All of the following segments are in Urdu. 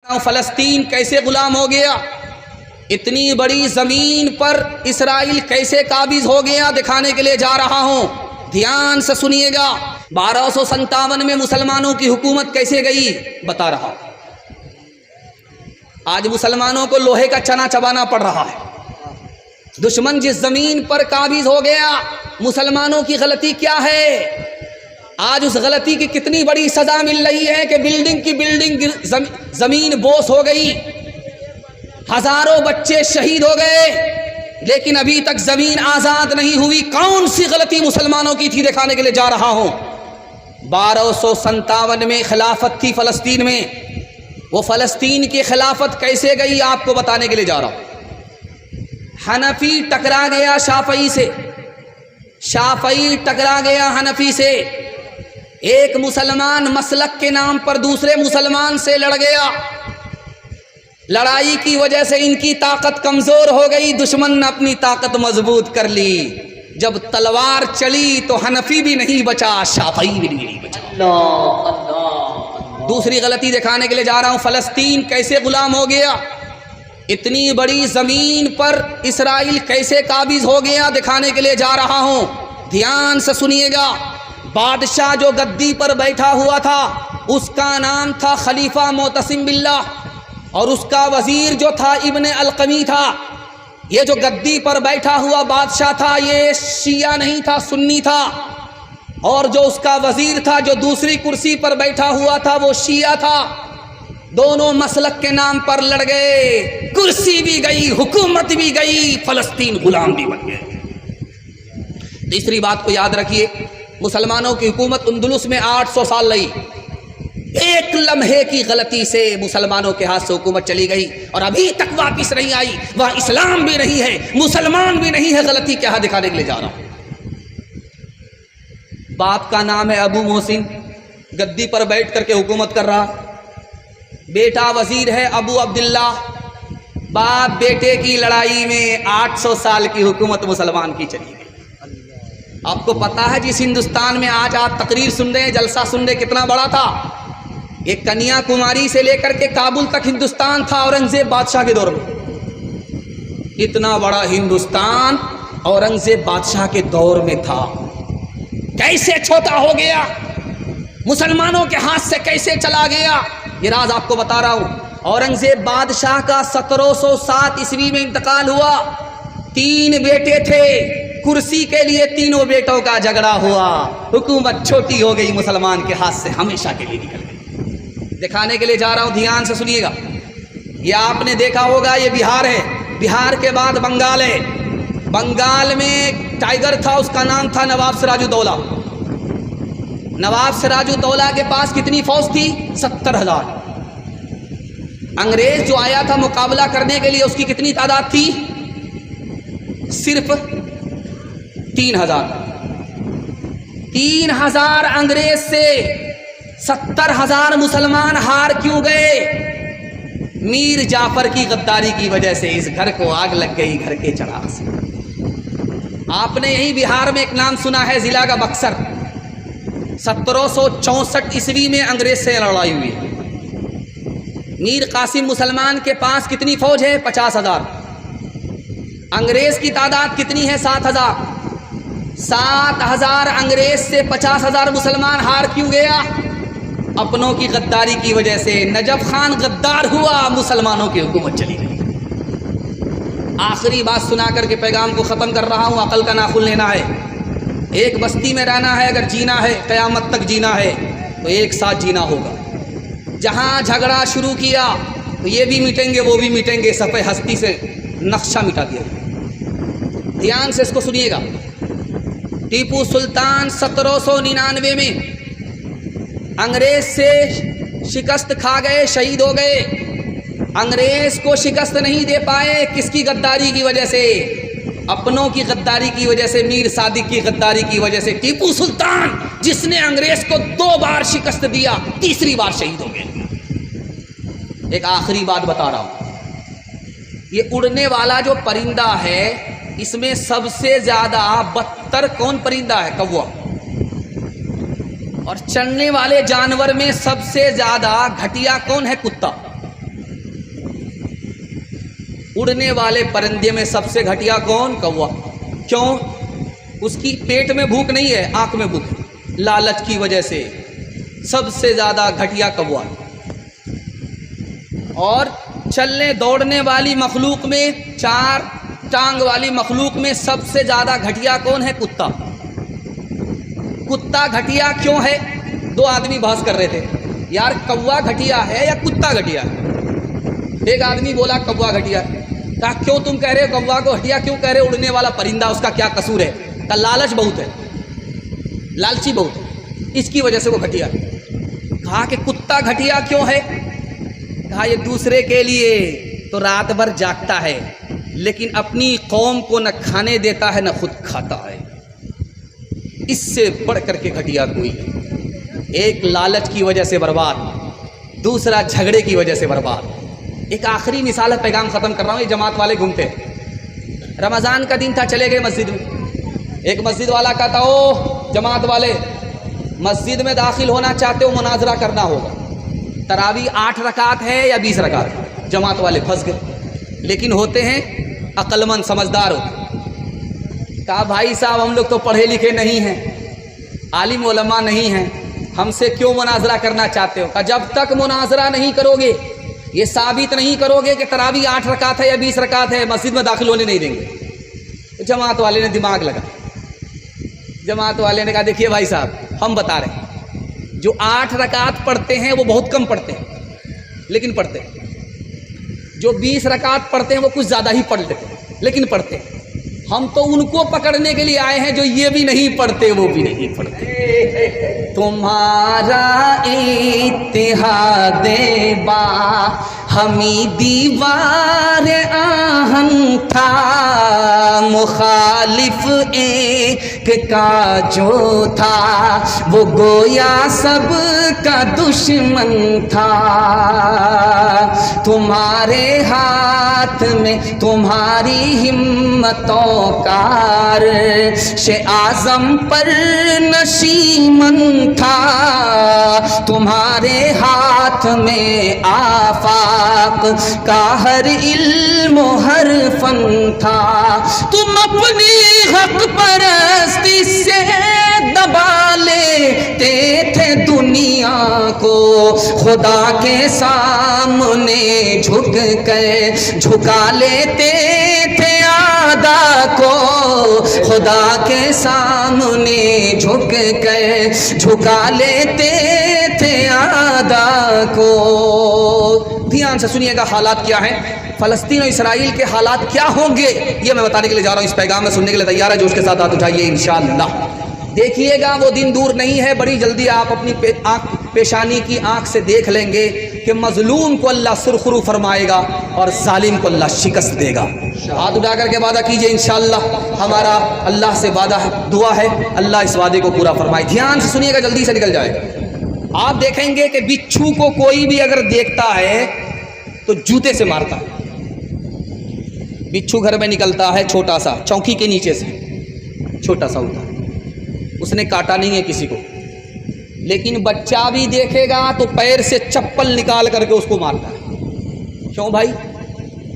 فلسطین کیسے غلام ہو گیا، اتنی بڑی زمین پر اسرائیل کیسے قابض ہو گیا، دکھانے کے لیے جا رہا ہوں، دھیان سے سنیے گا۔ 1257 میں مسلمانوں کی حکومت کیسے گئی بتا رہا ہوں۔ آج مسلمانوں کو لوہے کا چنا چبانا پڑ رہا ہے۔ دشمن جس زمین پر قابض ہو گیا، مسلمانوں کی غلطی کیا ہے؟ آج اس غلطی کی کتنی بڑی سزا مل رہی ہے کہ بلڈنگ کی بلڈنگ زمین بوس ہو گئی، ہزاروں بچے شہید ہو گئے، لیکن ابھی تک زمین آزاد نہیں ہوئی۔ کون سی غلطی مسلمانوں کی تھی، دکھانے کے لیے جا رہا ہوں۔ 1257 میں خلافت تھی فلسطین میں، وہ فلسطین کی خلافت کیسے گئی آپ کو بتانے کے لیے جا رہا ہوں۔ حنفی ٹکرا گیا شافعی سے، شافعی ٹکرا گیا حنفی سے، ایک مسلمان مسلک کے نام پر دوسرے مسلمان سے لڑ گیا، لڑائی کی وجہ سے ان کی طاقت کمزور ہو گئی، دشمن نے اپنی طاقت مضبوط کر لی، جب تلوار چلی تو حنفی بھی نہیں بچا، شافعی بھی نہیں بچا۔ دوسری غلطی دکھانے کے لیے جا رہا ہوں، فلسطین کیسے غلام ہو گیا، اتنی بڑی زمین پر اسرائیل کیسے قابض ہو گیا، دکھانے کے لیے جا رہا ہوں، دھیان سے سنیے گا۔ بادشاہ جو گدی پر بیٹھا ہوا تھا اس کا نام تھا خلیفہ معتصم باللہ، اور اس کا وزیر جو تھا ابن القمی تھا۔ یہ جو گدی پر بیٹھا ہوا بادشاہ تھا یہ شیعہ نہیں تھا، سنی تھا، اور جو اس کا وزیر تھا جو دوسری کرسی پر بیٹھا ہوا تھا وہ شیعہ تھا۔ دونوں مسلک کے نام پر لڑ گئے، کرسی بھی گئی، حکومت بھی گئی، فلسطین غلام بھی بن گئے۔ تیسری بات کو یاد رکھیے، مسلمانوں کی حکومت اندلس میں 800 سال رہی، ایک لمحے کی غلطی سے مسلمانوں کے ہاتھ سے حکومت چلی گئی اور ابھی تک واپس نہیں آئی، وہاں اسلام بھی نہیں ہے، مسلمان بھی نہیں ہے۔ غلطی کیا ہے دکھانے کے لیے جا رہا ہوں۔ باپ کا نام ہے ابو محسن، گدی پر بیٹھ کر کے حکومت کر رہا، بیٹا وزیر ہے ابو عبداللہ، باپ بیٹے کی لڑائی میں 800 سال کی حکومت مسلمان کی چلی گئی۔ آپ کو پتا ہے جس ہندوستان میں آج آپ تقریر سن رہے ہیں، جلسہ سن رہے، کتنا بڑا تھا؟ ایک کنیا کماری سے لے کر کے کابل تک ہندوستان تھا اورنگزیب بادشاہ کے دور میں۔ اتنا بڑا ہندوستان اورنگزیب بادشاہ کے دور میں تھا، کیسے چھوٹا ہو گیا، مسلمانوں کے ہاتھ سے کیسے چلا گیا، یہ راز آپ کو بتا رہا ہوں۔ اورنگزیب بادشاہ کا 1707 عیسوی میں انتقال ہوا، 3 بیٹے تھے، کرسی کے لیے تینوں بیٹوں کا جھگڑا ہوا، حکومت چھوٹی ہو گئی، مسلمان کے ہاتھ سے ہمیشہ کے لیے نکل گئی۔ دکھانے کے لیے جا رہا ہوں، دھیان سے سنیے گا۔ یہ آپ نے دیکھا ہوگا، یہ بہار ہے، بہار کے بعد بنگال ہے، بنگال میں ایک ٹائیگر تھا، اس کا نام تھا نواب سراج الدولہ۔ نواب سراج الدولہ کے پاس کتنی فوج تھی؟ 70,000۔ انگریز جو آیا تھا مقابلہ کرنے کے لیے اس کی کتنی تعداد تھی؟ صرف 3,000۔ 3,000 انگریز سے 70,000 مسلمان ہار کیوں گئے؟ میر جعفر کی غداری کی وجہ سے۔ اس گھر کو آگ لگ گئی گھر کے چراغ سے۔ آپ نے یہی بہار میں ایک نام سنا ہے، ضلع کا بکسر، 1764 عیسوی میں انگریز سے لڑائی ہوئی۔ میر قاسم مسلمان کے پاس کتنی فوج ہے؟ 50,000۔ انگریز کی تعداد کتنی ہے؟ 7,000۔ 7,000 انگریز سے 50,000 مسلمان ہار کیوں گیا؟ اپنوں کی غداری کی وجہ سے۔ نجف خان غدار ہوا، مسلمانوں کی حکومت چلی گئی۔ آخری بات سنا کر کے پیغام کو ختم کر رہا ہوں، عقل کا ناخن لینا ہے۔ ایک بستی میں رہنا ہے، اگر جینا ہے، قیامت تک جینا ہے تو ایک ساتھ جینا ہوگا۔ جہاں جھگڑا شروع کیا تو یہ بھی مٹیں گے وہ بھی مٹیں گے، صفحہ ہستی سے نقشہ مٹا دیا۔ دھیان سے اس کو سنیے گا۔ ٹیپو سلطان 1799 میں انگریز سے شکست کھا گئے، شہید ہو گئے۔ انگریز کو شکست نہیں دے پائے، کس کی غداری کی وجہ سے؟ اپنوں کی غداری کی وجہ سے، میر صادق کی غداری کی وجہ سے۔ ٹیپو سلطان جس نے انگریز کو 2 بار شکست دیا، تیسری بار شہید ہو گئے۔ ایک آخری بات بتا رہا ہوں، یہ اڑنے والا جو پرندہ ہے اس میں سب سے زیادہ بدتر کون پرندہ ہے؟ کوا۔ اور چلنے والے جانور میں سب سے زیادہ گھٹیا کون ہے؟ کتا۔ اڑنے والے پرندے میں سب سے گھٹیا کون؟ کوا۔ کیوں؟ اس کی پیٹ میں بھوک نہیں ہے، آنکھ میں بھوک ہے، لالچ کی وجہ سے سب سے زیادہ گھٹیا کوا۔ اور چلنے دوڑنے والی مخلوق میں، 4 ٹانگ والی مخلوق میں سب سے زیادہ گھٹیا کون ہے؟ کتا۔ کتا گھٹیا کیوں ہے؟ 2 آدمی بحث کر رہے تھے، یار کوا گھٹیا ہے یا کتا گھٹیا ہے؟ ایک آدمی بولا کوا گھٹیا ہے۔ کہا کیوں تم کہہ رہے ہو کوا کو گھٹیا کیوں کہہ رہے ہو؟ اڑنے والا پرندہ، اس کا کیا قصور ہے؟ کہا لالچ بہت ہے، لالچی بہت ہے، اس کی وجہ سے وہ گھٹیا ہے۔ کہا کہ کتا گھٹیا کیوں ہے؟ کہا یہ دوسرے کے لیے تو رات بھر جاگتا ہے، لیکن اپنی قوم کو نہ کھانے دیتا ہے نہ خود کھاتا ہے، اس سے بڑھ کر کے گھٹیا کوئی ہے۔ ایک لالچ کی وجہ سے برباد، دوسرا جھگڑے کی وجہ سے برباد۔ ایک آخری مثال ہے، پیغام ختم کر رہا ہوں۔ یہ جماعت والے گھومتے ہیں، رمضان کا دن تھا، چلے گئے مسجد میں۔ ایک مسجد والا کہتا او جماعت والے، مسجد میں داخل ہونا چاہتے ہو مناظرہ کرنا ہوگا، تراویح 8 رکعت ہے یا 20 رکعت؟ جماعت والے پھنس گئے، لیکن ہوتے ہیں عقل مند، سمجھدار ہوتے۔ کہا بھائی صاحب ہم لوگ تو پڑھے لکھے نہیں ہیں، عالم علماء نہیں ہیں، ہم سے کیوں مناظرہ کرنا چاہتے ہو؟ کہا جب تک مناظرہ نہیں کرو گے، یہ ثابت نہیں کرو گے کہ تراویح 8 رکعت ہے یا 20 رکعت ہے، مسجد میں داخل ہونے نہیں دیں گے۔ جماعت والے نے دماغ لگا، جماعت والے نے کہا دیکھیے بھائی صاحب ہم بتا رہے ہیں، جو 8 رکعت پڑھتے ہیں وہ بہت کم پڑھتے ہیں لیکن پڑھتے ہیں، جو 20 رکعت پڑھتے ہیں وہ کچھ زیادہ ہی پڑھ لیتے ہیں لیکن پڑھتے ہیں۔ ہم تو ان کو پکڑنے کے لیے آئے ہیں جو یہ بھی نہیں پڑھتے وہ بھی نہیں پڑھتے۔ تمہارا اتحاد با ہمی دیوار آہن تھا، مخالف ایک کا جو تھا وہ گویا سب کا دشمن تھا۔ تمہارے ہاتھ میں تمہاری ہمتوں کا عرش اعظم پر نشیمن تھا، تمہارے ہاتھ میں آفاق کا ہر علم و ہر فن تھا۔ تم اپنی حق پرستی سے دبا لیتے تھے دنیا کو، خدا کے سامنے جھک کے جھکا لیتے تھے آدھا کو، خدا کے سامنے جھک کے جھکا لیتے تھے آدھا کو۔ دھیان سے سنیے گا حالات کیا ہیں، فلسطین و اسرائیل کے حالات کیا ہوں گے یہ میں بتانے کے لیے جا رہا ہوں۔ اس پیغام میں سننے کے لیے تیار ہے جو اس کے ساتھ ہاتھ اٹھائیے انشاءاللہ۔ دیکھیے گا وہ دن دور نہیں ہے، بڑی جلدی آپ اپنی پیشانی کی آنکھ سے دیکھ لیں گے کہ مظلوم کو اللہ سرخرو فرمائے گا اور ظالم کو اللہ شکست دے گا۔ ہاتھ اٹھا کر کے وعدہ کیجئے انشاءاللہ، ہمارا اللہ سے وعدہ ہے، دعا ہے اللہ اس وعدے کو پورا فرمائے۔ دھیان سے سنیے گا، جلدی سے نکل جائے گا۔ آپ دیکھیں گے کہ بچھو کو کوئی بھی اگر دیکھتا ہے تو جوتے سے مارتا ہے۔ بچھو گھر میں نکلتا ہے چھوٹا سا، چوکی کے نیچے سے چھوٹا سا ہوتا ہے، اس نے کاٹا نہیں ہے کسی کو، لیکن بچہ بھی دیکھے گا تو پیر سے چپل نکال کر کے اس کو مارتا ہے۔ کیوں بھائی؟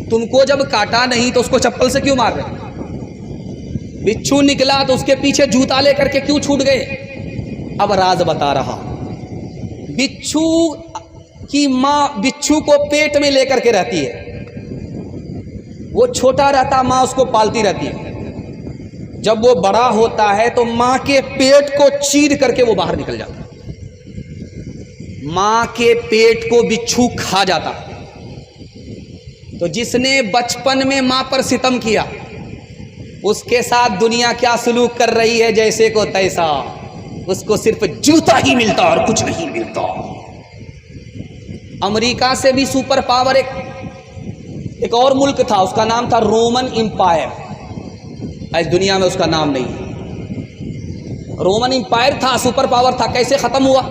تم کو جب کاٹا نہیں تو اس کو چپل سے کیوں مار رہے؟ بچھو نکلا تو اس کے پیچھے جوتا لے کر کے کیوں چھوٹ گئے؟ اب راز بتا رہا۔ بچھو کی ماں بچھو کو پیٹ میں لے کر کے رہتی ہے، وہ چھوٹا رہتا ماں اس کو پالتی رہتی ہے، جب وہ بڑا ہوتا ہے تو ماں کے پیٹ کو چیر کر کے وہ باہر نکل جاتا ہے، ماں کے پیٹ کو بچھو کھا جاتا۔ تو جس نے بچپن میں ماں پر ستم کیا اس کے ساتھ دنیا کیا سلوک کر رہی ہے؟ جیسے کو تیسا، اس کو صرف جوتا ہی ملتا اور کچھ نہیں ملتا۔ امریکہ سے بھی سپر پاور ایک اور ملک تھا، اس کا نام تھا رومن امپائر۔ آج دنیا میں اس کا نام نہیں ہے۔ رومن امپائر تھا، سپر پاور تھا، کیسے ختم ہوا؟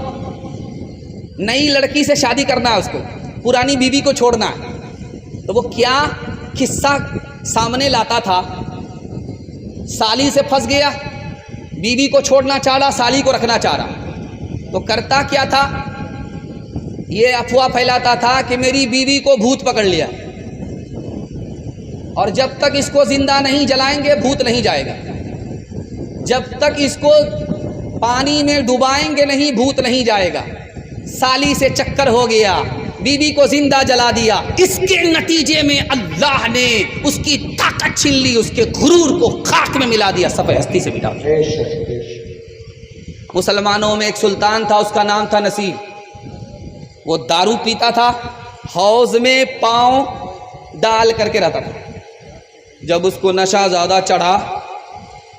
نئی لڑکی سے شادی کرنا ہے اس کو، پرانی بیوی کو چھوڑنا ہے، تو وہ کیا قصہ سامنے لاتا تھا؟ سالی سے پھنس گیا، بیوی کو چھوڑنا چاہ رہا، سالی کو رکھنا چاہ رہا، تو کرتا کیا تھا؟ یہ افواہ پھیلاتا تھا کہ میری بیوی کو بھوت پکڑ لیا، اور جب تک اس کو زندہ نہیں جلائیں گے بھوت نہیں جائے گا، جب تک اس کو پانی میں ڈبائیں گے نہیں بھوت نہیں جائے گا۔ سالی سے چکر ہو گیا، بیوی کو زندہ جلا دیا، اس کے نتیجے میں اللہ نے اس کی طاقت چھین لی، اس کے غرور کو خاک میں ملا دیا، صفحہ ہستی سے مٹا دیا۔ مسلمانوں میں ایک سلطان تھا، اس کا نام تھا نصیر۔ وہ دارو پیتا تھا، حوض میں پاؤں ڈال کر کے رہتا تھا۔ جب اس کو نشہ زیادہ چڑھا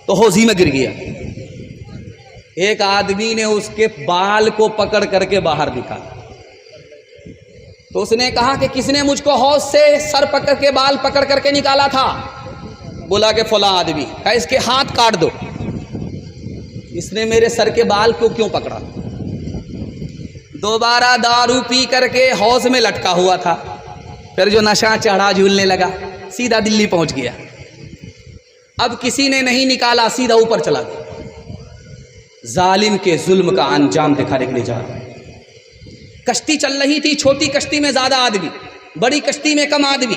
تو حوض ہی میں گر گیا۔ ایک آدمی نے اس کے بال کو پکڑ کر کے باہر نکالا، تو اس نے کہا کہ کس نے مجھ کو حوض سے سر پکڑ کے بال پکڑ کر کے نکالا تھا؟ بولا کہ فلاں آدمی۔ کہا اس کے ہاتھ کاٹ دو۔ اس نے میرے سر کے بال کو کیوں پکڑا؟ دوبارہ دارو پی کر کے حوض میں لٹکا ہوا تھا، پھر جو نشہ چڑھا جھولنے لگا، سیدھا دلی پہنچ گیا۔ اب کسی نے نہیں نکالا، سیدھا اوپر چلا گیا۔ ظالم کے ظلم کا انجام دکھانے کے لیے جا رہا ہے۔ کشتی چل رہی تھی، چھوٹی کشتی میں زیادہ آدمی، بڑی کشتی میں کم آدمی۔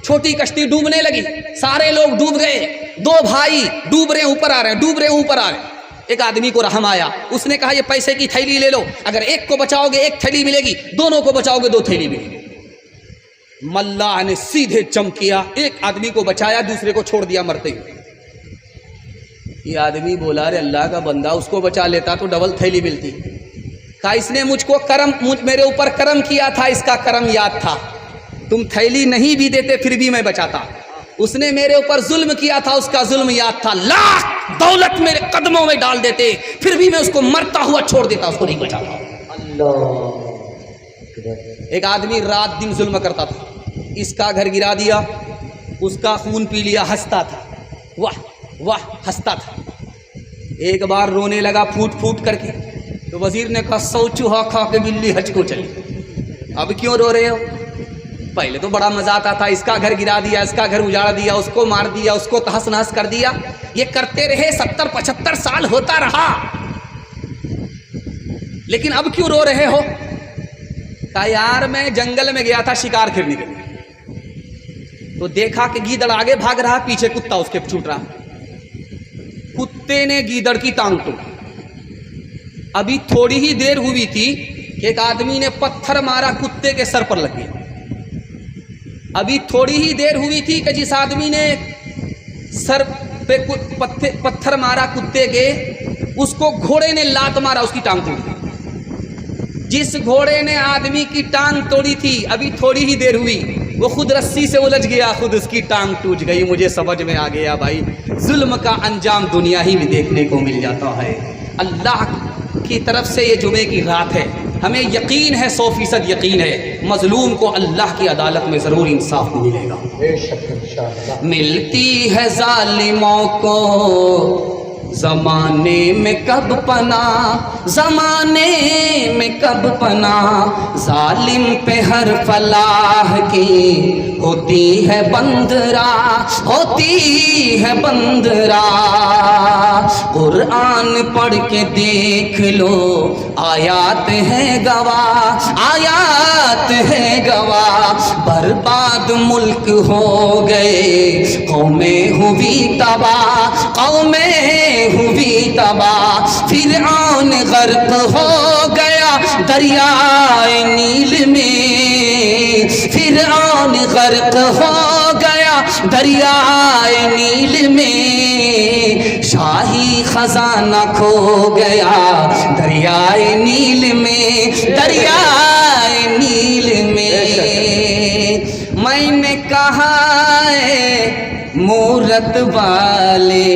چھوٹی کشتی ڈوبنے لگی، سارے لوگ ڈوب گئے۔ دو بھائی ڈوب رہے اوپر آ رہے ہیں، ڈوب رہے اوپر آ رہے ہیں۔ ایک آدمی کو رحم آیا، اس نے کہا یہ پیسے کی تھیلی لے لو، اگر ایک کو بچاؤ گے ایک تھیلی ملے گی، دونوں کو بچاؤ گے دو تھیلی ملے گی۔ ملا نے سیدھے جمپ کیا، ایک آدمی کو بچایا، دوسرے کو چھوڑ دیا مرتے ہوئے۔ یہ آدمی بولا ارے اللہ کا بندہ، اس کو بچا لیتا تو ڈبل تھیلی ملتی۔ کہا اس نے مجھ کو میرے اوپر کرم کیا تھا، اس کا کرم یاد تھا، تم تھیلی نہیں بھی دیتے پھر بھی میں بچاتا۔ اس نے میرے اوپر ظلم کیا تھا، اس کا ظلم یاد تھا، لاکھ دولت میرے قدموں میں ڈال دیتے پھر بھی میں اس کو مرتا ہوا چھوڑ دیتا، اس کو نہیں بچاتا۔ ایک آدمی رات دن ظلم کرتا تھا، اس کا گھر گرا دیا، اس کا خون پی لیا، ہنستا تھا، واہ واہ ہنستا تھا۔ ایک بار رونے لگا پھوٹ پھوٹ کر کے، تو وزیر نے کہا 100 چوہا کھا کے بلی حج کو چلی، اب کیوں رو رہے ہو؟ پہلے تو بڑا مزہ آتا تھا، اس کا گھر گرا دیا، اس کا گھر اجاڑ دیا، اس کو مار دیا، اس کو تہس نہس کر دیا، یہ کرتے رہے 70-75 سال ہوتا رہا، لیکن اب کیوں رو رہے ہو؟ کہا یار میں جنگل میں گیا تھا شکار کرنے کے لیے، تو دیکھا کہ گیدڑ آگے بھاگ رہا، پیچھے کتا اس کے چھوٹ رہا، کتے نے گیدڑ کی ٹانگ توڑی۔ ابھی تھوڑی ہی دیر ہوئی تھی کہ ایک آدمی نے پتھر مارا، کتے کے سر پر لگ گیا۔ ابھی تھوڑی ہی دیر ہوئی تھی کہ جس آدمی نے سر پہ پتھر مارا کتے کے، اس کو گھوڑے نے لات مارا، اس کی ٹانگ توڑ دی۔ جس گھوڑے نے آدمی کی ٹانگ توڑی تھی ابھی تھوڑی ہی دیر ہوئی، وہ خود رسی سے الجھ گیا، خود اس کی ٹانگ ٹوٹ گئی۔ مجھے سمجھ میں آ گیا بھائی، ظلم کا انجام دنیا ہی میں دیکھنے کو مل جاتا ہے۔ اللہ کی طرف سے یہ جمعے کی رات ہے، ہمیں یقین ہے، 100% یقین ہے، مظلوم کو اللہ کی عدالت میں ضرور انصاف ملے گا۔ ملتی ہے ظالموں کو زمانے میں کب پناہ، زمانے میں کب پناہ، ظالم پہ ہر فلاح کی ہوتی ہے بندراہ، ہوتی ہے بندراہ۔ قرآن پڑھ کے دیکھ لو، آیات ہیں گواہ، آیات ہیں گواہ۔ برباد ملک ہو گئے، قومیں ہوئی تباہ، قومیں ہوئی تباہ۔ فرعون غرق ہو گیا دریائے نیل میں، فرعون غرق ہو گیا دریائے نیل میں، شاہی خزانہ کھو گیا دریائے نیل میں، دریائے نیل میں۔ میں نے کہا مورت والے،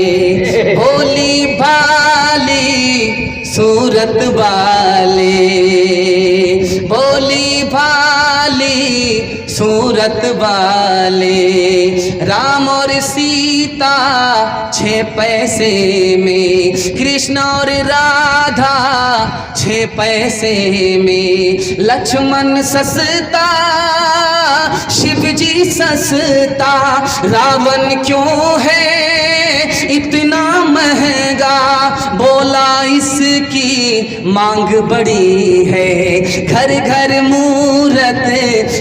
بھولی بھالی صورت والے، بھولی بھالی صورت والے، رام اور سیتا 6 پیسے میں، کرشن اور رادھا 6 پیسے میں، لکشمن سستا شیو جی سستا، راون کیوں ہے اتنا مہنگا، بولا اس کی مانگ بڑی ہے، گھر گھر مورت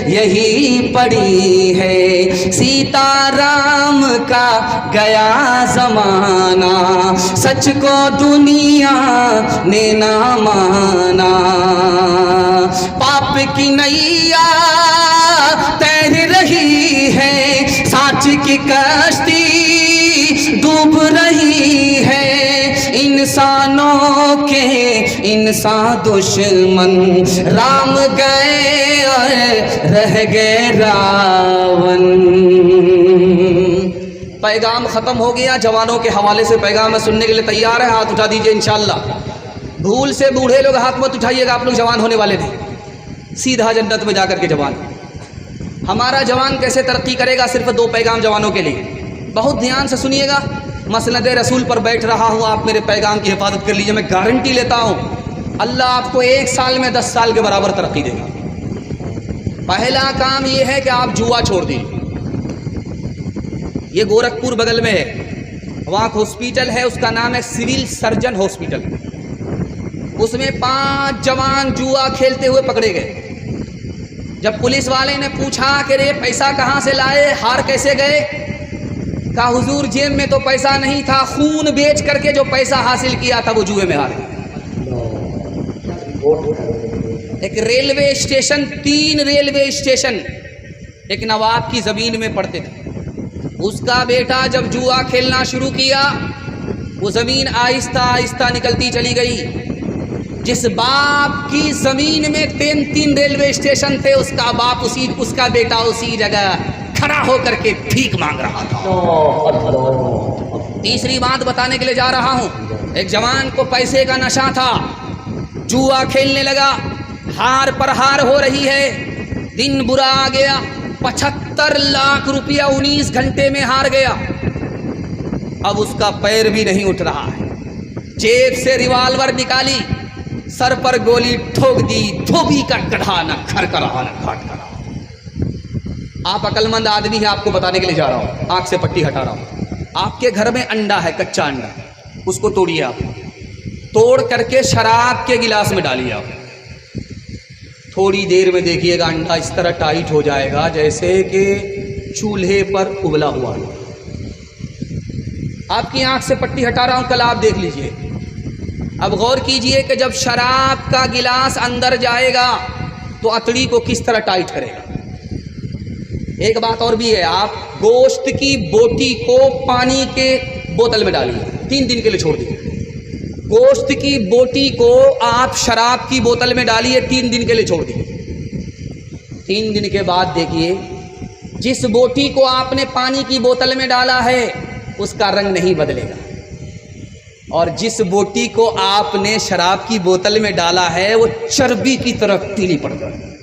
یہی پڑی ہے، سیتا رام کا گیا زمانہ، سچ کو دنیا نے نہ مانا، پاپ کی نیا تیر رہی ہے، سانچ کی کشتی ڈوب رہی ہے، انسانوں کے انسان دشمن، رام گئے اور رہ گئے راون۔ پیغام ختم ہو گیا، جوانوں کے حوالے سے پیغام ہے، سننے کے لیے تیار ہے؟ ہاتھ اٹھا دیجئے انشاءاللہ۔ بھول سے بوڑھے لوگ ہاتھ مت اٹھائیے گا، آپ لوگ جوان ہونے والے نہیں، سیدھا جنت میں جا کر کے جوان۔ ہمارا جوان کیسے ترقی کرے گا؟ صرف دو پیغام جوانوں کے لیے، بہت دھیان سے سنیے گا۔ مسند رسول پر بیٹھ رہا ہوں، آپ میرے پیغام کی حفاظت کر لیجئے، میں گارنٹی لیتا ہوں اللہ آپ کو 1 سال میں 10 سال کے برابر ترقی دے گا۔ پہلا کام یہ ہے کہ آپ جوا چھوڑ دیجیے۔ یہ گورکھپور بغل میں ہے، وہاں ہاسپٹل ہے، اس کا نام ہے سول سرجن ہاسپٹل۔ اس میں 5 جوان جوا کھیلتے ہوئے پکڑے گئے۔ جب پولیس والے نے پوچھا کہ یہ پیسہ کہاں سے لائے، ہار کیسے گئے، کہا حضور جیب میں تو پیسہ نہیں تھا، خون بیچ کر کے جو پیسہ حاصل کیا تھا وہ جوئے میں ہار گئے۔ ایک ریلوے اسٹیشن، 3 ریلوے اسٹیشن ایک نواب کی زمین میں پڑتے تھے، اس کا بیٹا جب جوا کھیلنا شروع کیا، وہ زمین آہستہ آہستہ نکلتی چلی گئی۔ جس باپ کی زمین میں 3 ریلوے اسٹیشن تھے، اس کا باپ اس کا بیٹا اسی جگہ کھڑا ہو کر کے بھیک مانگ رہا تھا۔ تیسری بات بتانے کے لیے جا رہا ہوں، ایک جوان کو پیسے کا نشہ تھا، جوا کھیلنے لگا، ہار پر ہار ہو رہی ہے، دن برا آ گیا، 75 لاکھ روپیہ 19 گھنٹے میں ہار گیا۔ اب اس کا پیر بھی نہیں اٹھ رہا ہے، جیب سے ریوالور نکالی، سر پر گولی ٹھوک دی، دھوبی کا گڑھا، نہ گھر کا رہا نہ گھاٹ کا رہا۔ آپ عقل مند آدمی ہیں، آپ کو بتانے کے لیے جا رہا ہوں، آنکھ سے پٹی ہٹا رہا ہوں۔ آپ کے گھر میں انڈا ہے، کچا انڈا، اس کو توڑیے، آپ توڑ کر کے شراب کے گلاس میں ڈالیے۔ آپ تھوڑی دیر میں دیکھیے گا انڈا اس طرح ٹائٹ ہو جائے گا جیسے کہ چولہے پر ابلا ہوا۔ آپ کی آنکھ سے پٹی ہٹا رہا ہوں، کل آپ دیکھ لیجئے۔ اب غور کیجئے کہ جب شراب کا گلاس اندر جائے گا تو اتڑی کو کس طرح ٹائٹ کرے گا۔ ایک بات اور بھی ہے، آپ گوشت کی بوٹی کو پانی کے بوتل میں ڈالیے، 3 دن کے لیے چھوڑ دیجیے۔ گوشت کی بوٹی کو آپ شراب کی بوتل میں ڈالیے، 3 دن کے لیے چھوڑ دیجیے۔ 3 دن کے بعد دیکھیے، جس بوٹی کو آپ نے پانی کی بوتل میں ڈالا ہے اس کا رنگ نہیں بدلے گا، اور جس بوٹی کو آپ نے شراب کی بوتل میں ڈالا ہے وہ چربی کی طرح پیلی پڑ جائے گی۔